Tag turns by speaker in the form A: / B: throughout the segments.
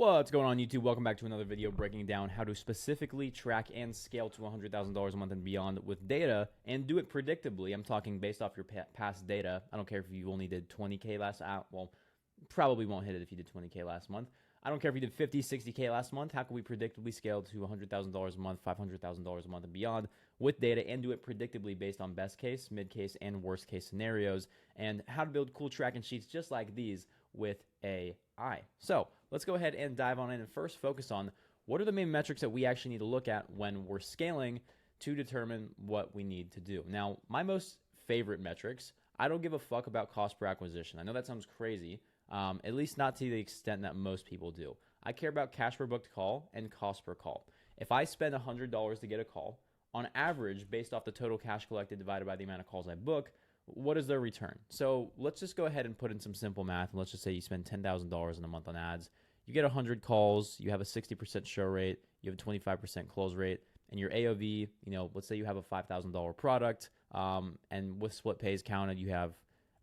A: What's going on, YouTube? Welcome back to another video breaking down how to specifically track and scale to $100,000 a month and beyond with data and do it predictably. I'm talking based off your past data. I don't care if you only did 20K last well, probably won't hit it if you did 20K last month. I don't care if you did 50, 60K last month. How can we predictably scale to $100,000 a month, $500,000 a month and beyond with data and do it predictably based on best case, mid case, and worst case scenarios, and how to build cool tracking sheets just like these with AI. So let's go ahead and dive on in and first focus on what are the main metrics that we actually need to look at when we're scaling to determine what we need to do. Now, my most favorite metrics, I don't give a fuck about cost per acquisition. I know that sounds crazy, at least not to the extent that most people do. I care about cash per booked call and cost per call. If I spend $100 to get a call, on average, based off the total cash collected divided by the amount of calls I book, what is their return? So let's just go ahead and put in some simple math. And let's just say you spend $10,000 in a month on ads. You get 100 calls. You have a 60% show rate. You have a 25% close rate. And your AOV, let's say you have a $5,000 product. And with split pays counted, you have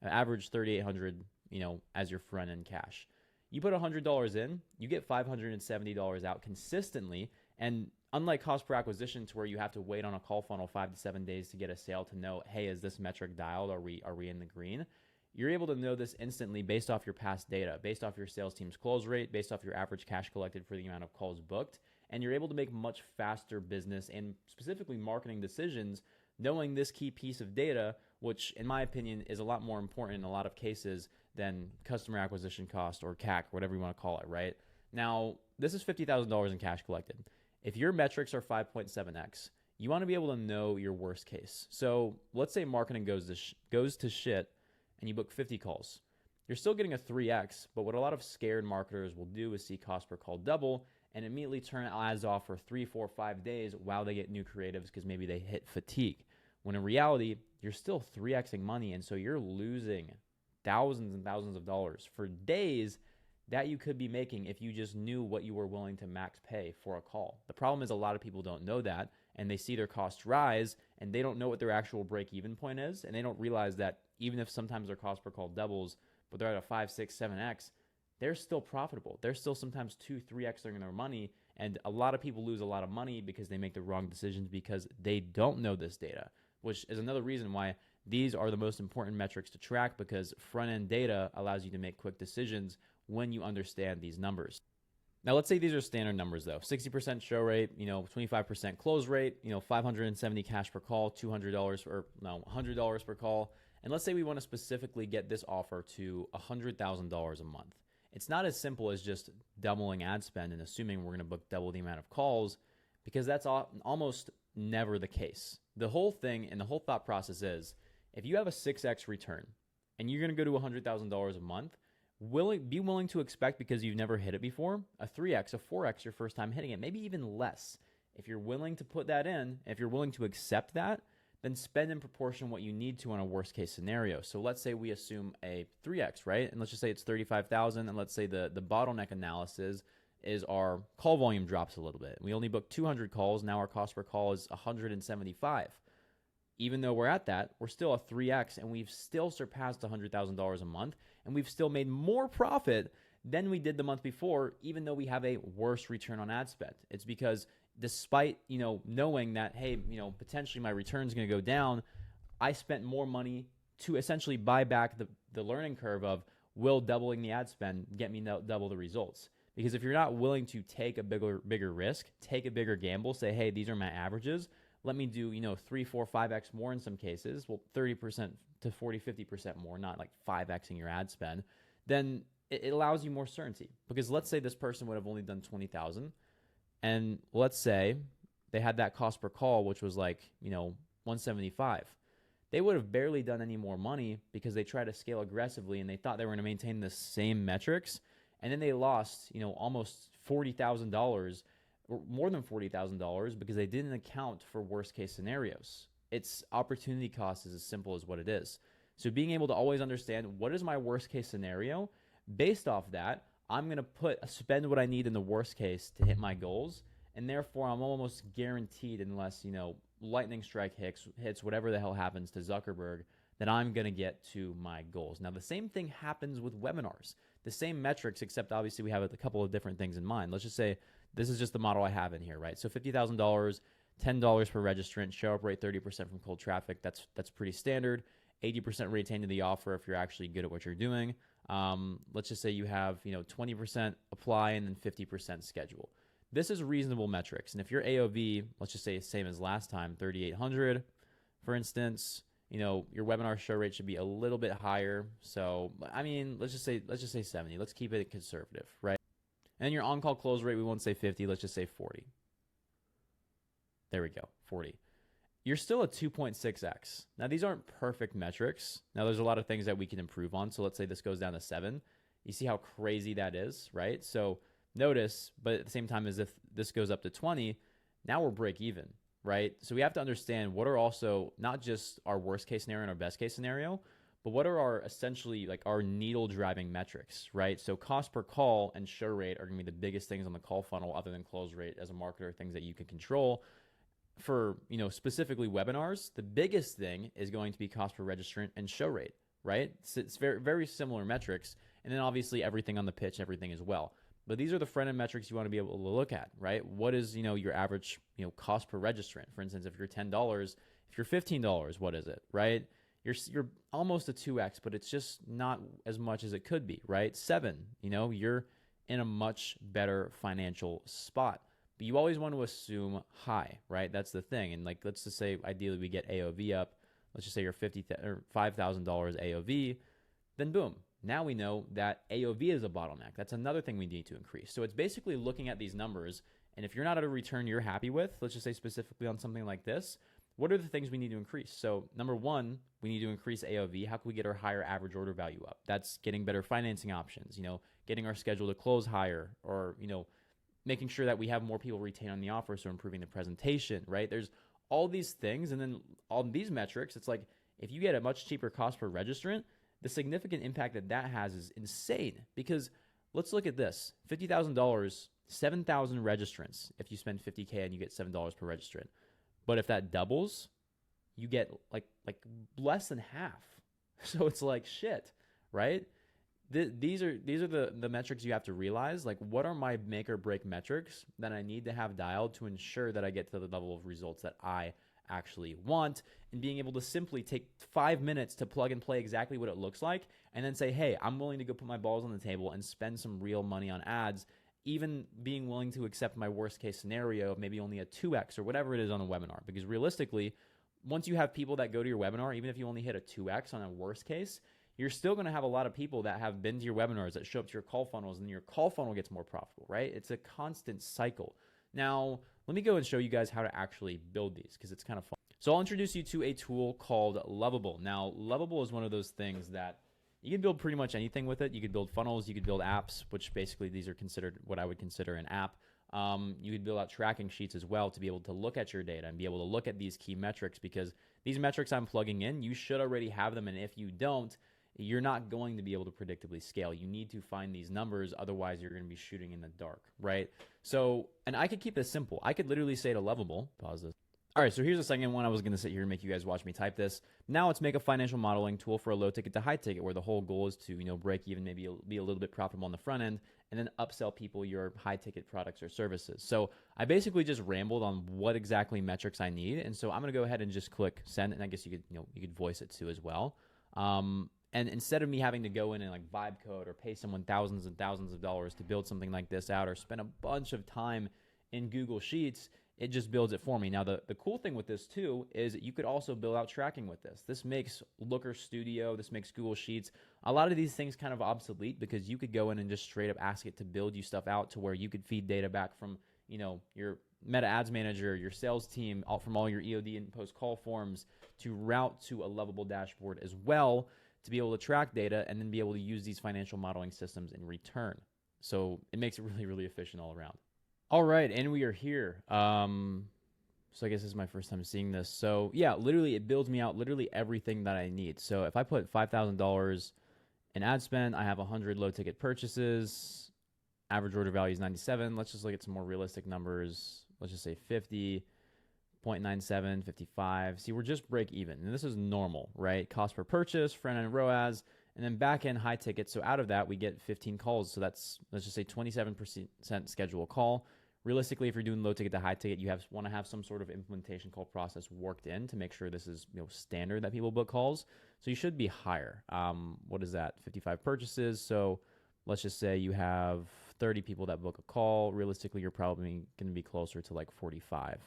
A: an average $3,800, as your front end cash. You put $100 in, you get $570 out consistently. And unlike cost per acquisition, to where you have to wait on a call funnel 5 to 7 days to get a sale to know, hey, is this metric dialed? Are we in the green? You're able to know this instantly based off your past data, based off your sales team's close rate, based off your average cash collected for the amount of calls booked. And you're able to make much faster business and specifically marketing decisions knowing this key piece of data, which in my opinion is a lot more important in a lot of cases than customer acquisition cost or CAC, whatever you want to call it, right? Now, this is $50,000 in cash collected. If your metrics are 5.7x, you want to be able to know your worst case. So let's say marketing goes to shit and you book 50 calls. You're still getting a 3x, but what a lot of scared marketers will do is see cost per call double and immediately turn ads off for 3, 4, 5 days while they get new creatives because maybe they hit fatigue. When in reality, you're still 3xing money, and so you're losing thousands and thousands of dollars for days that you could be making if you just knew what you were willing to max pay for a call. The problem is a lot of people don't know that, and they see their costs rise, and they don't know what their actual break-even point is, and they don't realize that even if sometimes their cost per call doubles, but they're at a 5, 6, 7x, they're still profitable. They're still sometimes 2, 3xing their money, and a lot of people lose a lot of money because they make the wrong decisions because they don't know this data, which is another reason why these are the most important metrics to track, because front-end data allows you to make quick decisions when you understand these numbers. Now, let's say these are standard numbers though. 60% show rate, 25% close rate, 570 cash per call, $100 per call. And let's say we want to specifically get this offer to $100,000 a month. It's not as simple as just doubling ad spend and assuming we're going to book double the amount of calls, because that's almost never the case. The whole thing and the whole thought process is, if you have a 6x return and you're going to go to $100,000 a month, be willing to expect, because you've never hit it before, a 3x, a 4x your first time hitting it, maybe even less. If you're willing to put that in, if you're willing to accept that, then spend in proportion what you need to on a worst case scenario. So let's say we assume a 3x, right? And let's just say it's 35,000, and let's say the bottleneck analysis is our call volume drops a little bit. We only booked 200 calls, now our cost per call is 175. Even though we're at that, we're still a 3x, and we've still surpassed $100,000 a month, and we've still made more profit than we did the month before, even though we have a worse return on ad spend. It's because despite, knowing that, hey, potentially my return is going to go down, I spent more money to essentially buy back the learning curve of, will doubling the ad spend get me double the results? Because if you're not willing to take a bigger risk, take a bigger gamble, say, hey, these are my averages, let me do, 3, 4, 5x more in some cases, well, 30% to 40, 50% more, not like 5xing your ad spend, then it allows you more certainty. Because let's say this person would have only done 20,000, and let's say they had that cost per call, which was like, 175. They would have barely done any more money because they tried to scale aggressively and they thought they were going to maintain the same metrics. And then they lost, almost $40,000 or more than $40,000 because they didn't account for worst case scenarios. It's opportunity cost is as simple as what it is. So being able to always understand, what is my worst case scenario? Based off that, I'm going to spend what I need in the worst case to hit my goals. And therefore, I'm almost guaranteed, unless, lightning strike hits whatever the hell happens to Zuckerberg, that I'm going to get to my goals. Now, the same thing happens with webinars. the same metrics, except obviously we have a couple of different things in mind. Let's just say this is just the model I have in here, right? So $50,000, $10 per registrant, show up rate 30% from cold traffic. That's pretty standard. 80% retain to the offer if you're actually good at what you're doing. Let's just say you have 20% apply and then 50% schedule. This is reasonable metrics. And if your AOV, let's just say the same as last time, 3,800, for instance, your webinar show rate should be a little bit higher. So, I mean, let's just say 70. Let's keep it conservative, right? And your on-call close rate, we won't say 50. Let's just say 40. There we go, 40. You're still at 2.6x. Now, these aren't perfect metrics. Now, there's a lot of things that we can improve on. So let's say this goes down to 7. You see how crazy that is, right? So notice, but at the same time as if this goes up to 20, now we're break even, right? So we have to understand what are also not just our worst case scenario and our best case scenario, but what are our essentially like our needle driving metrics, right? So cost per call and show rate are going to be the biggest things on the call funnel other than close rate as a marketer, things that you can control. For, specifically webinars, the biggest thing is going to be cost per registrant and show rate, right? It's very, very similar metrics. And then obviously everything on the pitch, everything as well. But these are the front end metrics you want to be able to look at, right? What is, your average, cost per registrant? For instance, if you're $10, if you're $15, what is it, right? You're almost a 2x, but it's just not as much as it could be, right? 7, you're in a much better financial spot. But you always want to assume high, right? That's the thing. And like, let's just say ideally we get AOV up. Let's just say you're $5,000 AOV. Then boom, now we know that AOV is a bottleneck. That's another thing we need to increase. So it's basically looking at these numbers. And if you're not at a return you're happy with, let's just say specifically on something like this, what are the things we need to increase? So number one, we need to increase AOV. How can we get our higher average order value up? That's getting better financing options, getting our schedule to close higher, or, making sure that we have more people retain on the offer, so improving the presentation, right? There's all these things, and then on these metrics, it's like if you get a much cheaper cost per registrant, the significant impact that has is insane. Because let's look at this: $50,000, 7,000 registrants. If you spend $50K and you get $7 per registrant, but if that doubles, you get like less than half. So it's like shit, right? These are the metrics you have to realize. Like, what are my make or break metrics that I need to have dialed to ensure that I get to the level of results that I actually want, and being able to simply take 5 minutes to plug and play exactly what it looks like, and then say, hey, I'm willing to go put my balls on the table and spend some real money on ads, even being willing to accept my worst case scenario of maybe only a 2x or whatever it is on a webinar. Because realistically, once you have people that go to your webinar, even if you only hit a 2x on a worst case, you're still going to have a lot of people that have been to your webinars that show up to your call funnels, and your call funnel gets more profitable, right? It's a constant cycle. Now, let me go and show you guys how to actually build these, because it's kind of fun. So I'll introduce you to a tool called Lovable. Now, Lovable is one of those things that you can build pretty much anything with it. You could build funnels, you could build apps, which basically these are considered what I would consider an app. You could build out tracking sheets as well to be able to look at your data and be able to look at these key metrics, because these metrics I'm plugging in, you should already have them. And if you don't, you're not going to be able to predictably scale. You need to find these numbers, otherwise you're going to be shooting in the dark, right? So, and I could keep this simple. I could literally say to Lovable, pause this. All right, so here's the second one. I was going to sit here and make you guys watch me type this. Now let's make a financial modeling tool for a low ticket to high ticket, where the whole goal is to, break even, maybe be a little bit profitable on the front end, and then upsell people your high ticket products or services. So I basically just rambled on what exactly metrics I need. And so I'm going to go ahead and just click send. And I guess you could voice it too as well. And instead of me having to go in and like vibe code or pay someone thousands and thousands of dollars to build something like this out, or spend a bunch of time in Google Sheets, it just builds it for me. Now, the cool thing with this too is you could also build out tracking with this. This makes Looker Studio, this makes Google Sheets, a lot of these things kind of obsolete, because you could go in and just straight up ask it to build you stuff out to where you could feed data back from, your Meta Ads Manager, your sales team, from all your EOD and post call forms, to route to a Lovable dashboard as well, to be able to track data and then be able to use these financial modeling systems in return. So it makes it really, really efficient all around. All right, and we are here. So I guess this is my first time seeing this. So yeah, literally it builds me out literally everything that I need. So if I put $5,000 in ad spend, I have 100 low ticket purchases. Average order value is 97. Let's just look at some more realistic numbers. Let's just say 50. 0.97, 55. See, we're just break even. And this is normal, right? Cost per purchase, front end ROAS, And then back end high ticket. So out of that, we get 15 calls. So that's, let's just say 27% schedule a call. Realistically, if you're doing low ticket to high ticket, you want to have some sort of implementation call process worked in to make sure this is standard that people book calls. So you should be higher. What is that? 55 purchases. So let's just say you have 30 people that book a call. Realistically, you're probably going to be closer to like 45.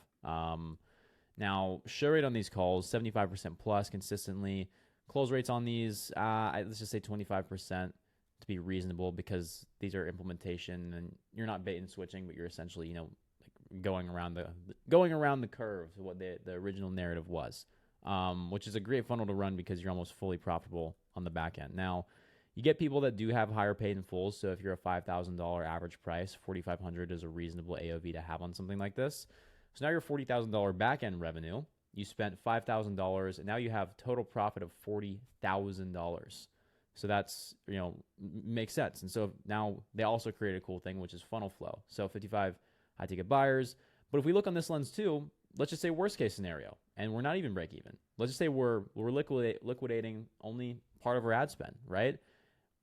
A: Now, show rate on these calls, 75% plus consistently. Close rates on these, let's just say 25% to be reasonable, because these are implementation and you're not bait and switching, but you're essentially, like going around the curve to what the original narrative was, which is a great funnel to run because you're almost fully profitable on the back end. Now, you get people that do have higher paid in fulls. So if you're a $5,000 average price, $4,500 is a reasonable AOV to have on something like this. So now your $40,000 back end revenue, you spent $5,000, and now you have total profit of $40,000. So that's, makes sense. And so now they also create a cool thing, which is funnel flow. So 55 high ticket buyers. But if we look on this lens too, let's just say worst case scenario, and we're not even break even. Let's just say we're liquidating only part of our ad spend, right?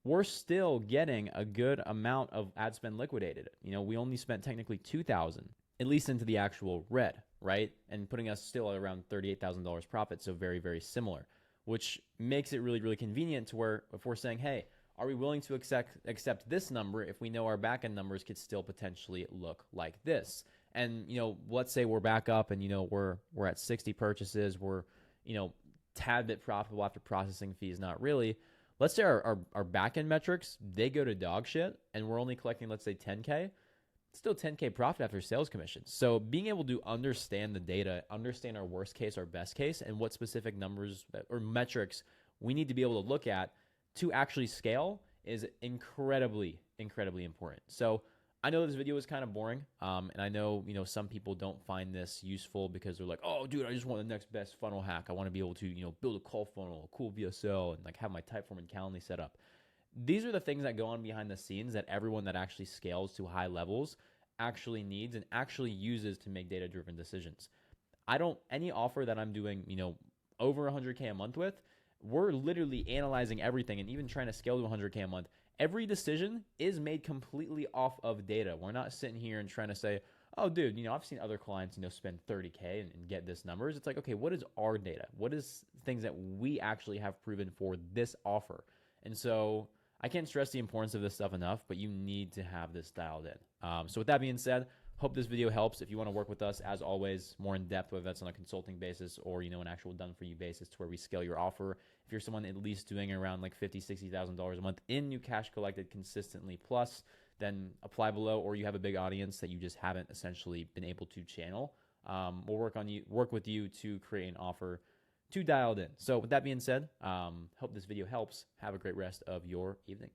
A: We're still getting a good amount of ad spend liquidated. We only spent technically $2,000, at least into the actual red, right? And putting us still at around $38,000 profit. So very, very similar, which makes it really, really convenient to where if we're saying, hey, are we willing to accept this number if we know our backend numbers could still potentially look like this? And, let's say we're back up and, we're at 60 purchases. We're, tad bit profitable after processing fees, not really. Let's say our backend metrics, they go to dog shit and we're only collecting, let's say 10K, still 10K profit after sales commissions. So being able to understand the data, understand our worst case, our best case, and what specific numbers or metrics we need to be able to look at to actually scale is incredibly, incredibly important. So I know this video is kind of boring, and I know, some people don't find this useful because they're like, oh, dude, I just want the next best funnel hack. I want to be able to, build a call funnel, a cool VSL, and like have my Typeform and Calendly set up. These are the things that go on behind the scenes that everyone that actually scales to high levels actually needs and actually uses to make data-driven decisions. Any offer that I'm doing, over 100K a month with, we're literally analyzing everything and even trying to scale to 100K a month. Every decision is made completely off of data. We're not sitting here and trying to say, oh, dude, I've seen other clients, spend 30K and get this numbers. It's like, okay, what is our data? What is things that we actually have proven for this offer? And so I can't stress the importance of this stuff enough, but you need to have this dialed in. So with that being said, hope this video helps. If you want to work with us, as always, more in depth, whether that's on a consulting basis or, an actual done for you basis to where we scale your offer. If you're someone at least doing around like $50,000, $60,000 a month in new cash collected consistently plus, then apply below, or you have a big audience that you just haven't essentially been able to channel. We'll work with you to create an offer to dialed in. So with that being said, hope this video helps. Have a great rest of your evening.